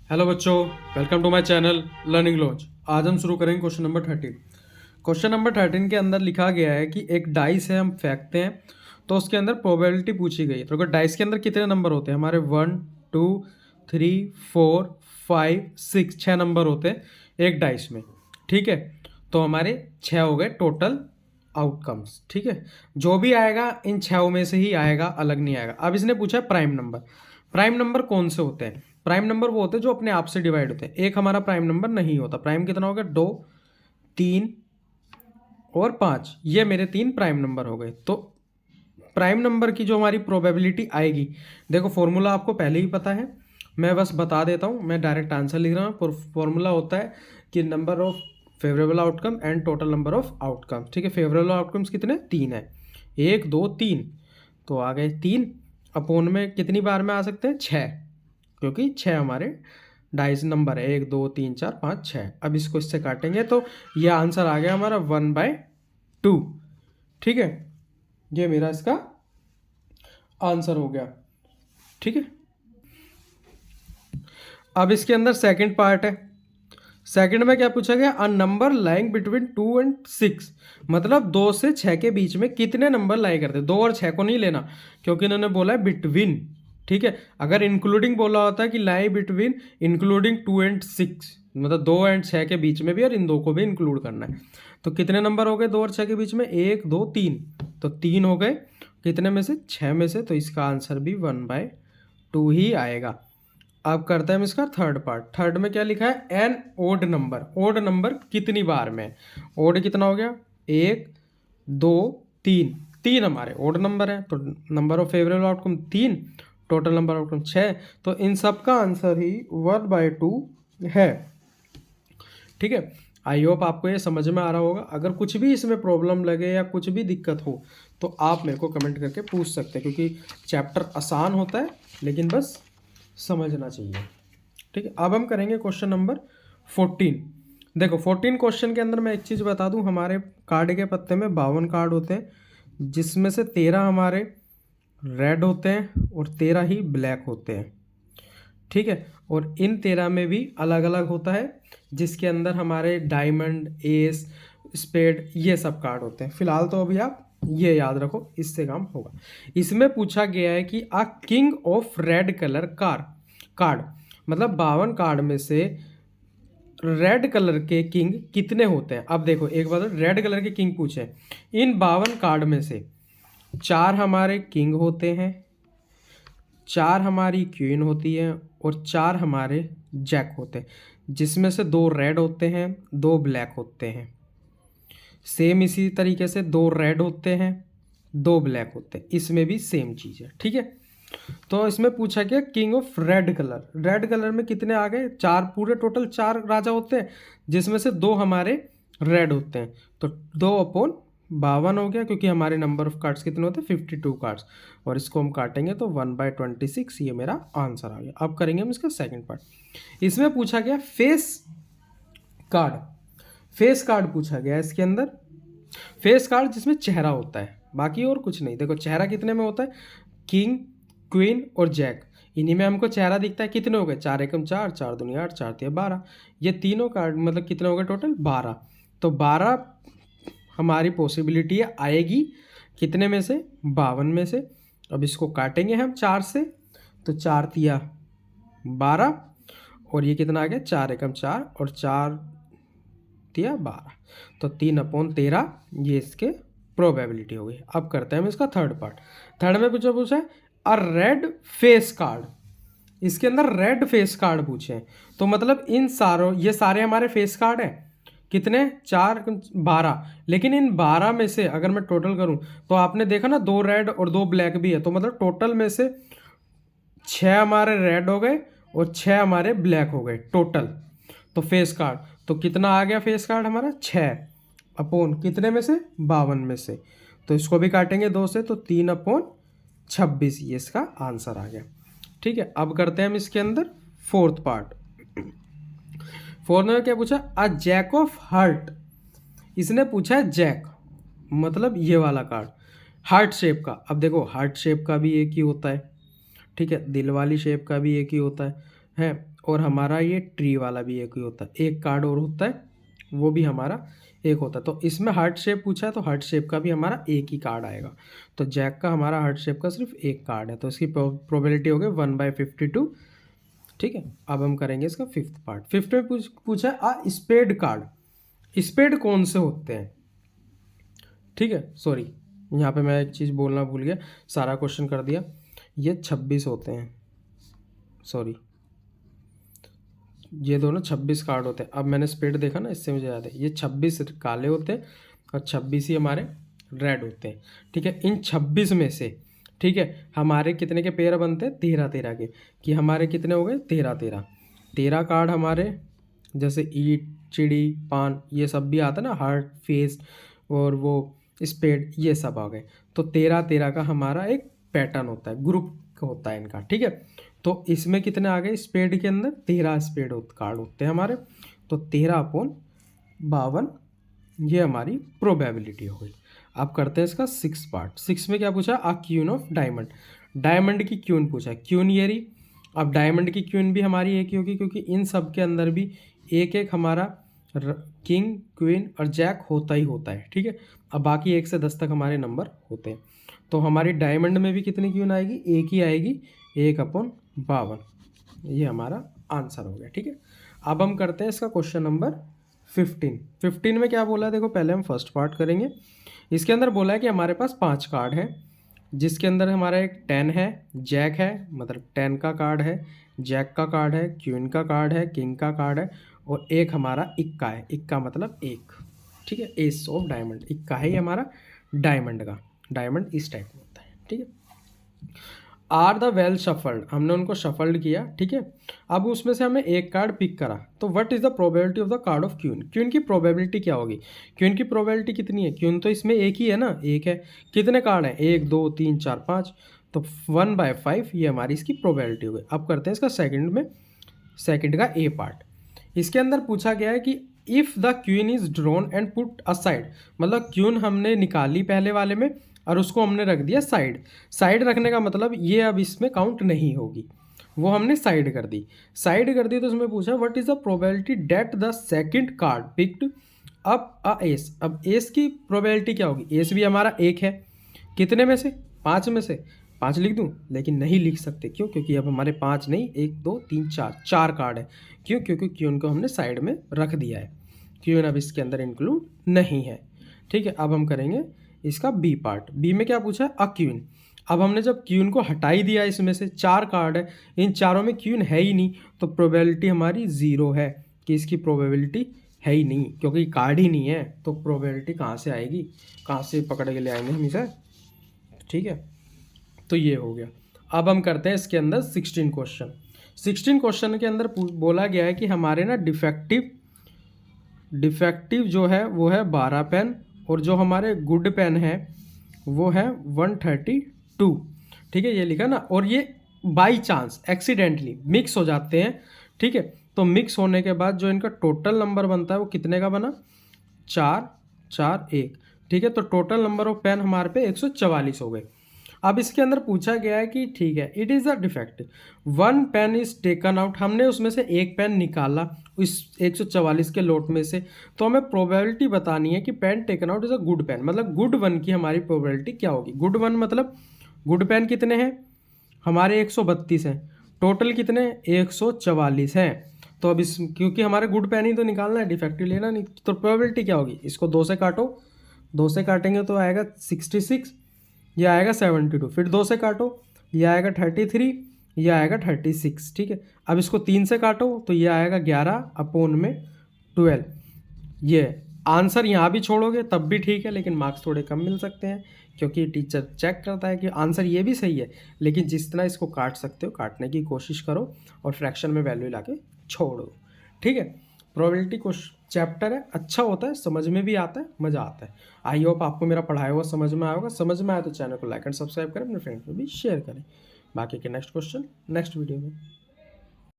Hello बच्चों, welcome to my channel learning launch. आज हम शुरू करेंगे क्वेश्चन नंबर 13। क्वेश्चन नंबर 13 के अंदर लिखा गया है कि एक डाइस है, हम फेंकते हैं तो उसके अंदर प्रोबेबिलिटी पूछी गई है। तो अगर डाइस के अंदर कितने नंबर होते हैं हमारे 1 2 3 4 5 6 6 नंबर होते हैं एक डाइस में। ठीक है, तो हमारे 6 हो गए टोटल आउटकम्स। ठीक है, जो भी आएगा इन 6 में से ही आएगा, अलग नहीं आएगा। अब इसने पूछा है प्राइम नंबर। प्राइम नंबर कौन से होते हैं? प्राइम नंबर वो होते हैं जो अपने आप से डिवाइड होते हैं। एक हमारा प्राइम नंबर नहीं होता। प्राइम कितना हो गया? 2 3 और 5, ये मेरे 3 प्राइम नंबर हो गए। तो प्राइम नंबर की जो हमारी प्रोबेबिलिटी आएगी, देखो फॉर्मूला आपको पहले ही पता है, मैं बस बता देता हूँ। मैं डायरेक्ट आंसर लिख रहा हूँ। फॉर्मूला होता है कि number of favourable outcome and total number of outcome. ठीक है, फेवरेबल आउटकम्स कितने? 3 है। 1 2 3, तो आ गए 3। अपोन में कितनी बार में आ सकते हैं? 6, क्योंकि 6 हमारे डाइस नंबर है। 1 2 3 4 5 6। अब इसको इससे काटेंगे तो ये आंसर आ गया हमारा 1/2। ठीक है, ये मेरा इसका आंसर हो गया। ठीक है, अब इसके अंदर सेकंड पार्ट है। सेकंड में क्या पूछा गया? A number lying between 2 and 6, मतलब 2 से 6 के बीच में कितने नंबर लाई करते हैं। 2 और 6 को नहीं लेना, क्योंकि इन्होंने बोला है बिटवीन। ठीक है, अगर इंक्लूडिंग बोला होता है कि लाई बिटवीन इंक्लूडिंग 2 एंड 6, मतलब 2 एंड 6 के बीच में भी, और इन दो को भी इंक्लूड करना है। तो कितने नंबर हो गए 2 और 6 के बीच में? 1 2 3, तो 3 हो गए। कितने में से? 6 में से। तो इसका आंसर भी 1/2 ही आएगा। अब करते हैं हम इसका थर्ड पार्ट। थर्ड में क्या लिखा है? An odd number. Odd number कितनी बार में? ओड कितना हो गया? 1 2 3, 3 हमारे ओड नंबर है। तो number of favourable outcome 3, total number outcome 6। तो इन सब का आंसर ही 1/2 है। ठीक है, आई होप आपको ये समझ में आ रहा होगा। अगर कुछ भी इसमें प्रॉब्लम लगे या कुछ भी दिक्कत हो तो आप मेरे को कमेंट करके पूछ सकते हैं, क्योंकि चैप्टर आसान होता है लेकिन बस समझना चाहिए। ठीक है, अब हम करेंगे क्वेश्चन नंबर 14। देखो 14 क्वेश्चन के अंदर मैं एक चीज़ बता दूं, हमारे कार्ड के पत्ते में 52 कार्ड होते हैं, जिसमें से 13 हमारे रेड होते हैं और 13 ही ब्लैक होते हैं। ठीक है, और इन 13 में भी अलग अलग होता है, जिसके अंदर हमारे डायमंड, एस, स्पेड, ये सब कार्ड होते हैं। फिलहाल तो अभी आप ये याद रखो, इससे काम होगा। इसमें पूछा गया है कि a king of red colour card, मतलब 52 कार्ड में से रेड कलर के किंग कितने होते हैं। अब देखो एक बार, रेड कलर के किंग पूछे, इन 52 कार्ड में से 4 हमारे किंग होते हैं, 4 हमारी क्वीन होती है और 4 हमारे जैक होते हैं, जिसमें से 2 रेड होते हैं, 2 ब्लैक होते हैं। सेम इसी तरीके से 2 रेड होते हैं, 2 ब्लैक होते हैं, इसमें भी सेम चीज़ है। ठीक है, तो इसमें पूछा गया king of red colour. Red colour में कितने आ गए? 4, पूरे टोटल 4 राजा होते हैं, जिसमें से 2 हमारे रेड होते हैं। तो 2/52 हो गया, क्योंकि हमारे नंबर ऑफ कार्ड्स कितने होते हैं? 52 कार्ड्स। और इसको हम काटेंगे तो 1/26, ये मेरा आंसर आ गया। अब करेंगे हम इसका सेकंड पार्ट। इसमें पूछा गया फेस कार्ड। फेस कार्ड पूछा गया इसके अंदर। फेस कार्ड जिसमें चेहरा होता है, बाकी और कुछ नहीं। देखो चेहरा कितने में होता है? किंग, क्वीन और जैक, इन्हीं में हमको चेहरा दिखता है। कितने हो गए? 4 एकम 4, 4 दूनी 8, 4 तिया 12। ये तीनों कार्ड मतलब कितने हो गए टोटल? 12। तो 12 हमारी पॉसिबिलिटी आएगी कितने में से? 52 में से। अब इसको काटेंगे हम 4 से, तो 4 तिया 12, और ये कितना आ गया? 4 एकम 4 और 4 तिया 12, तो 3/13 ये इसके प्रोबेबिलिटी हो गई। अब करते हैं हम इसका थर्ड पार्ट। थर्ड में पूछा है अ रेड फेस कार्ड। इसके अंदर रेड फेस कार्ड पूछे हैं, तो मतलब इन सारों, ये सारे हमारे फेस कार्ड हैं। कितने? 4 12, लेकिन इन 12 में से अगर मैं टोटल करूं तो आपने देखा ना 2 रेड और 2 ब्लैक भी है, तो मतलब टोटल में से 6 हमारे रेड हो गए और 6 हमारे ब्लैक हो गए टोटल। तो फेस कार्ड तो कितना आ गया? फेस कार्ड हमारा 6 अपोन कितने में से? 52 में से। तो इसको भी काटेंगे 2 से, तो 3/26, ये इसका आंसर आ गया। ठीक है, अब करते हैं हम इसके अंदर फोर्थ पार्ट। फोर्थ में क्या पूछा? A jack of heart. इसने पूछा है जैक, मतलब ये वाला कार्ड हार्ट शेप का। अब देखो हार्ट शेप का भी एक ही होता है, ठीक है, दिल वाली शेप का भी एक ही होता है और हमारा ये ट्री वाला भी एक ही होता है, एक कार्ड और होता है, वो भी हमारा एक होता है। तो इसमें हार्ट शेप पूछा है तो हार्ट शेप का भी हमारा एक ही कार्ड आएगा। तो जैक का हमारा हार्ट शेप का सिर्फ एक कार्ड है, तो इसकी प्रोबेबिलिटी हो गई 1/52। ठीक है, अब हम करेंगे इसका फिफ्थ पार्ट। फिफ्थ में पूछा है आ स्पेड कार्ड, स्पेड कौन से होते हैं। ठीक है, सॉरी यहाँ पे मैं एक चीज़ बोलना भूल गया, सारा क्वेश्चन कर दिया। ये 26 होते हैं, सॉरी ये दोनों 26 कार्ड होते हैं। अब मैंने स्पेड देखा ना, इससे मुझे याद है ये 26 काले होते हैं और 26 ही हमारे रेड होते हैं। ठीक है, इन 26 में से ठीक है हमारे कितने के पेयर बनते हैं, 13 के, कि हमारे कितने हो गए 13 कार्ड हमारे, जैसे ईट, चिड़ी, पान, ये सब भी आता है ना, हार्ट, फेस और वो स्पेड, ये सब आ गए। तो 13 का हमारा एक पैटर्न होता है, ग्रुप होता है इनका। ठीक है, तो इसमें कितने आ गए, स्पेड के अंदर 13 स्पेड कार्ड होते हैं हमारे। तो 13/52 ये हमारी प्रोबेबिलिटी हो गई। अब करते हैं इसका 6 पार्ट। 6 में क्या पूछा, आ क्यून ऑफ डायमंड, डायमंड की क्यून पूछा है, क्यून ये रही। अब डायमंड की क्यून भी हमारी एक ही होगी, क्योंकि इन सब के अंदर भी एक एक हमारा किंग, क्वीन और जैक होता ही होता है। ठीक है, अब बाकी 1 से 10 तक हमारे नंबर होते हैं। तो हमारी डायमंड में भी कितनी क्यून आएगी, एक ही आएगी, 1/52। ये हमारा आंसर हो गया। ठीक है, अब हम करते हैं इसका क्वेश्चन नंबर 15 में क्या बोला है, देखो पहले हम फर्स्ट पार्ट करेंगे। इसके अंदर बोला है कि हमारे पास 5 कार्ड हैं, जिसके अंदर हमारा एक 10 है, जैक है, मतलब 10 का कार्ड है, जैक का कार्ड है, क्वीन का कार्ड है, किंग का कार्ड है, और एक हमारा इक्का है, इक्का मतलब एक। ठीक है, एस ऑफ डायमंड, इक्का है ये हमारा डायमंड का, डायमंड इस टाइप में होता है। ठीक है, आर द वेल शफल्ड, हमने उनको शफल्ड किया। ठीक है, अब उसमें से हमें एक कार्ड पिक करा, तो what is the probability of the card of queen, queen की प्रोबेबिलिटी क्या होगी, क्वीन की प्रोबेबिलिटी कितनी है, क्वीन तो इसमें एक ही है ना, एक है, कितने कार्ड हैं, 1 2 3 4 5, तो 1/5 ये हमारी इसकी प्रोबेबिलिटी हो गई। अब करते हैं इसका सेकंड का ए पार्ट। इसके अंदर पूछा गया है कि if the queen is drawn and put aside, मतलब क्वीन हमने निकाली पहले वाले में और उसको हमने रख दिया साइड रखने का मतलब ये अब इसमें काउंट नहीं होगी, वो हमने साइड कर दी तो उसमें पूछा what is the probability that the second card picked up a ace. अब एस की प्रोबेबिलिटी क्या होगी, एस भी हमारा एक है, कितने में से, 5 में से, 5 लिख दूं, लेकिन नहीं लिख सकते, क्यों, क्योंकि अब हमारे 5 नहीं, 1 2 3 4 कार्ड है, क्यों, क्योंकि क्यून को हमने साइड में रख दिया है, क्यून अब इसके अंदर इंक्लूड नहीं है। ठीक है, अब हम करेंगे इसका बी पार्ट। बी में क्या पूछा है, अ क्वीन। अब हमने जब क्वीन को हटा ही दिया, इसमें से 4 कार्ड है, इन चारों में क्वीन है ही नहीं, तो प्रोबेबिलिटी हमारी 0 है कि इसकी प्रोबेबिलिटी है ही नहीं, क्योंकि कार्ड ही नहीं है, तो प्रोबेबिलिटी कहाँ से आएगी, कहाँ से पकड़ के ले आएंगे हम इसे। ठीक है, तो ये हो गया। अब हम करते हैं इसके अंदर 16 क्वेश्चन के अंदर बोला गया है कि हमारे ना डिफेक्टिव जो है वो है 12 पेन, और जो हमारे गुड पेन है वो है 132। ठीक है, ये लिखा ना, और ये बाई चांस एक्सीडेंटली मिक्स हो जाते हैं। ठीक है, तो मिक्स होने के बाद जो इनका टोटल नंबर बनता है वो कितने का बना, 4 4 1। ठीक है, तो टोटल नंबर ऑफ पेन हमारे पे 144 हो गए। अब इसके अंदर पूछा गया है कि ठीक है, it is a defect, 1 pen is taken out, हमने उसमें से एक पेन निकाला इस 144 के लोट में से, तो हमें प्रोबेबिलिटी बतानी है कि pen taken out is a good pen, मतलब गुड 1 की हमारी प्रोबेबिलिटी क्या होगी। गुड 1 मतलब गुड पेन कितने हैं हमारे, 132 हैं, टोटल कितने 144 हैं। तो अब इस क्योंकि हमारे गुड पेन ही तो निकालना है, डिफेक्टिव लेना नहीं, तो प्रोबेबिलिटी क्या होगी, इसको 2 से काटो, 2 से काटेंगे तो आएगा 66, यह आएगा 72, फिर 2 से काटो, यह आएगा 33, यह आएगा 36। ठीक है, अब इसको 3 से काटो तो यह आएगा 11/12। ये आंसर यहाँ भी छोड़ोगे तब भी ठीक है, लेकिन मार्क्स थोड़े कम मिल सकते हैं, क्योंकि टीचर चेक करता है कि आंसर ये भी सही है, लेकिन जिस तरह इसको काट सकते हो काटने की कोशिश करो और फ्रैक्शन में वैल्यू लाके छोड़ो। ठीक है, प्रोबेबिलिटी को चैप्टर है, अच्छा होता है, समझ में भी आता है, मज़ा आता है। आई होप आपको मेरा पढ़ाया हुआ समझ में आया होगा। समझ में आया तो चैनल को लाइक एंड सब्सक्राइब करें, अपने फ्रेंड्स में भी शेयर करें। बाकी के नेक्स्ट क्वेश्चन नेक्स्ट वीडियो में।